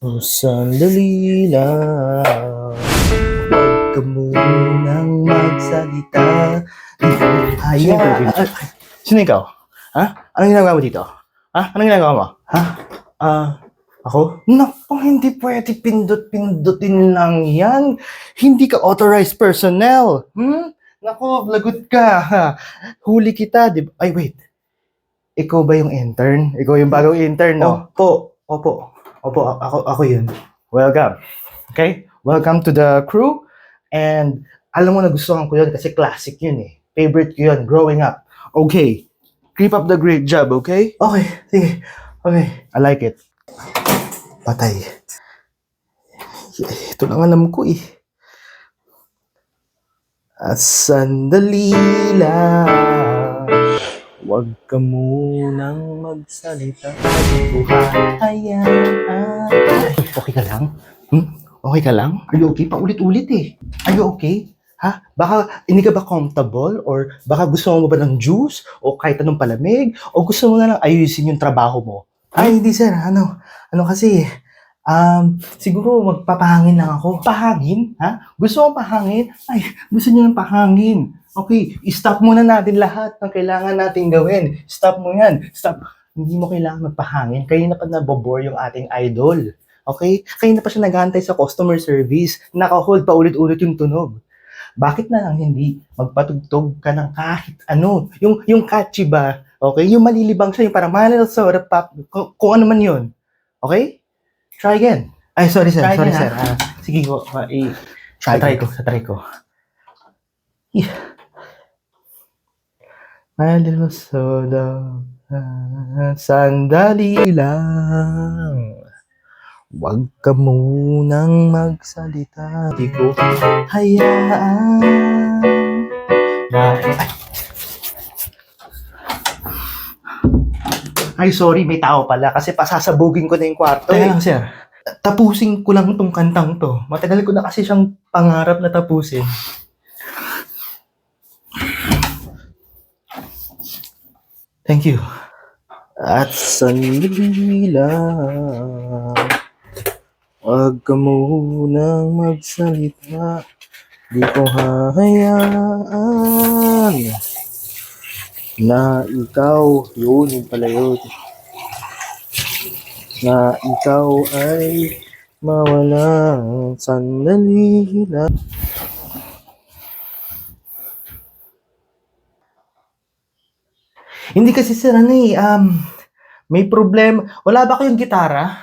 Sandali lang, huwag ka munang magsalita. Sino ikaw? Ha? Anong ginagawa mo dito? Ha? Anong ginagawa mo? Ha? Ako? Naku, hindi pwede pindot-pindutin lang yan. Hindi ka authorized personnel. Naku, lagot ka. Ha? Huli kita, di ba? Ay, wait. Ikaw ba yung intern? Ikaw yung bagong intern, no? Opo, ako yun. Welcome. Okay? Welcome to the crew. And alam mo, nagustuhan ko yun kasi classic yun eh. Favorite ko yun growing up. Okay. Keep up the great job, okay? Okay, sige. Okay. I like it. Patay. Ito lang alam ko eh. Sandali lang. Huwag ka munang magsalita. Di ko hahayaan. Okay ka lang? Okay ka lang? Are you okay? Paulit-ulit eh. Are you okay? Ha? Baka hindi ka ba comfortable? Or baka gusto mo ba ng juice? O kahit anong palamig? O gusto mo na lang ayusin yung trabaho mo? Ay, hindi sir. Ano kasi, siguro magpapahangin lang ako. Pahangin? Ha? Gusto mo pahangin? Ay, gusto niyo ng pahangin. Okay, stop muna natin lahat ng kailangan natin gawin. Stop mo yan. Stop. Hindi mo kailangan magpahangin. Kanina pa nabobore yung ating idol. Okay? Kanina pa siya naghahantay sa customer service. Naka-hold pa ulit-ulit yung tunog. Bakit na lang hindi magpatugtog ka ng kahit ano? Yung catchy ba? Okay? Yung malilibang siya, yung parang malilong soda pop, kung ano man yun. Okay? Try again. Ay, sorry sir. Sorry sir. Sige ko. Try ko. Yeah. My little soda. Sandali lang. Huwag ka munang magsalita. Di ko hayaan. Ay, sorry, may tao pala kasi pasasabugin ko na yung kwarto. Kaya lang, sir. Tapusin ko lang tong kantang to. Matagal ko na kasi siyang pangarap na tapusin. Thank you. At sandali lang. Huwag ka munang magsalita. Di ko hahayaan na ikaw, yun pala yun, na ikaw ay mawalang sandali lang. Hindi kasi sir, may problema. Wala ba kayong gitara?